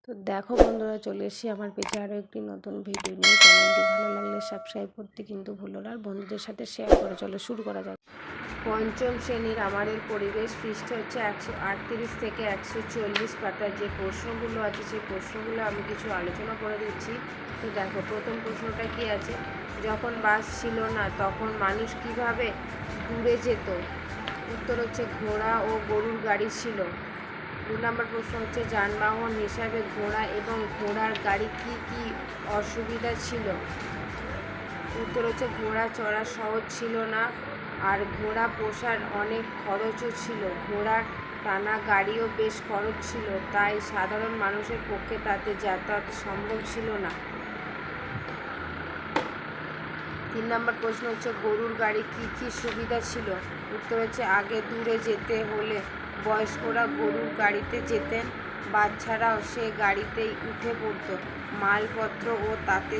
তো দেখো বন্ধুরা, চলে এসেছি আমার পেজে আরও একটি নতুন ভিডিও নিয়ে। চ্যানেলটি ভালো লাগলে সাবস্ক্রাইব করতে কিন্তু ভুলো না, আর বন্ধুদের সাথে শেয়ার করে চলো শুরু করা যাক। পঞ্চম শ্রেণীর আমাদের পরিবেশ পৃষ্ঠ হচ্ছে 138 থেকে 140 পাতার যে প্রশ্নগুলো আছে সেই প্রশ্নগুলো আমি কিছু আলোচনা করে দিচ্ছি। তো দেখো, প্রথম প্রশ্নটা কি আছে, যখন বাস ছিল না তখন মানুষ কিভাবে দূরে যেত? উত্তর হচ্ছে ঘোড়া ও গরুর গাড়ি ছিল। 2 নম্বর প্রশ্ন হচ্ছে যানবাহন হিসাবে ঘোড়া এবং ঘোড়ার গাড়ি কি কি অসুবিধা ছিল? উত্তর হচ্ছে ঘোড়া চড়া সহজ ছিল না, আর ঘোড়া পোষার অনেক খরচও ছিল। ঘোড়ার টানা গাড়িও বেশ খরচ ছিল, তাই সাধারণ মানুষের পক্ষে তাতে যাতায়াত সম্ভব ছিল না। 3 নম্বর প্রশ্ন হচ্ছে গরুর গাড়ি কি কি সুবিধা ছিল? উত্তর হচ্ছে আগে দূরে যেতে হলে বয়স্করা গরুর গাড়িতে যেতেন, বাচ্চারাও সে গাড়িতেই উঠে পড়ত। মালপত্র ও তাতে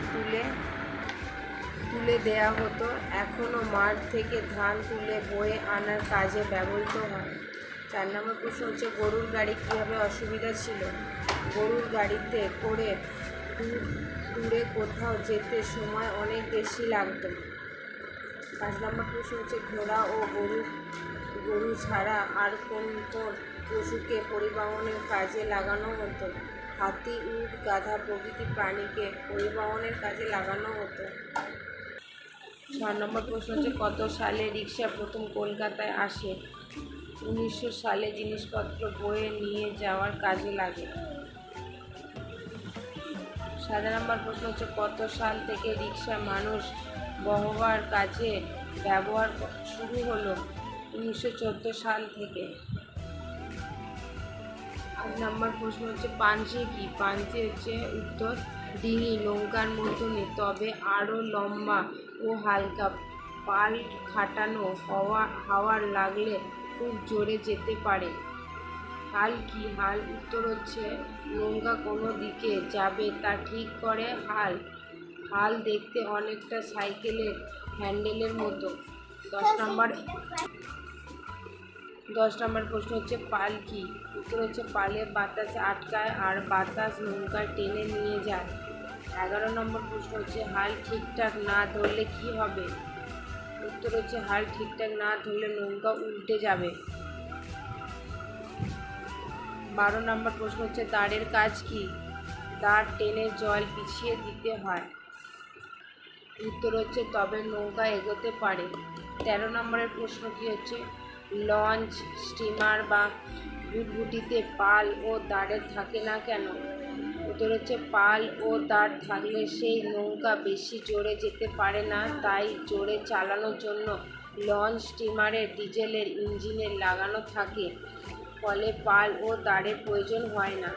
তুলে দেয়া হতো। এখনও মাঠ থেকে ধান তুলে বয়ে আনার কাজে ব্যবহৃত হয়। 4 নম্বর প্রশ্ন হচ্ছে গরুর গাড়ি কীভাবে অসুবিধা ছিল? গরুর গাড়িতে করে দূরে কোথাও যেতে সময় অনেক বেশি লাগতো। 5 নম্বর প্রশ্ন হচ্ছে ঘোড়া ও গরু ছাড়া আর কোন কোন পশুকে পরিবহনের কাজে লাগানো হতো? হাতি, উট, গাধা প্রভৃতি প্রাণীকে পরিবহনের কাজে লাগানো হতো। 6 নম্বর প্রশ্ন হচ্ছে কত সালে রিক্সা প্রথম কলকাতায় আসে? 1900 সালে জিনিসপত্র বয়ে নিয়ে যাওয়ার কাজে লাগে। 7 নম্বর প্রশ্ন হচ্ছে কত সাল থেকে রিক্সা মানুষ বহবার কাজে ব্যবহার শুরু হলো? 1914 সাল থেকে। 8 নম্বর প্রশ্ন হচ্ছে পাঞ্জি কি? পাঞ্জি হচ্ছে উত্তর ডিঙি, নৌকার মতনই, তবে আরও লম্বা ও হালকা। পাল খাটানো হাওয়ার লাগলে খুব জোরে যেতে পারে। হাল কি? হাল উত্তর হচ্ছে নৌকা কোনো দিকে যাবে তা ঠিক করে হাল। হাল দেখতে অনেকটা সাইকেলের হ্যান্ডেলের মতো। 10 নম্বর প্রশ্ন হচ্ছে পাল কি? উত্তর হচ্ছে পালে বাতাস আটকায় আর বাতাস নৌকায় টেনে নিয়ে যায়। 11 নম্বর প্রশ্ন হচ্ছে হাল ঠিকঠাক না ধরলে কি হবে? উত্তর হচ্ছে হাল ঠিকঠাক না ধরলে নৌকা উল্টে যাবে। 12 নম্বর প্রশ্ন হচ্ছে দাঁড়ের কাজ কি? দাঁড় টেনে জল পিছিয়ে দিতে হয়। উত্তর হচ্ছে তবে নৌকা এগোতে পারে। 13 নম্বরের প্রশ্ন কি হচ্ছে লঞ্চ, স্টিমার বা ভুটভুটিতে পাল ও দাঁড়ে থাকে না কেন? উত্তর হচ্ছে পাল ও দাঁড় থাকলে সেই নৌকা বেশি জোরে যেতে পারে না, তাই জোরে চালানোর জন্য লঞ্চ, স্টিমারের ডিজেলের ইঞ্জিনে লাগানো থাকে, ফলে পাল ও দাঁড়ের প্রয়োজন হয় না।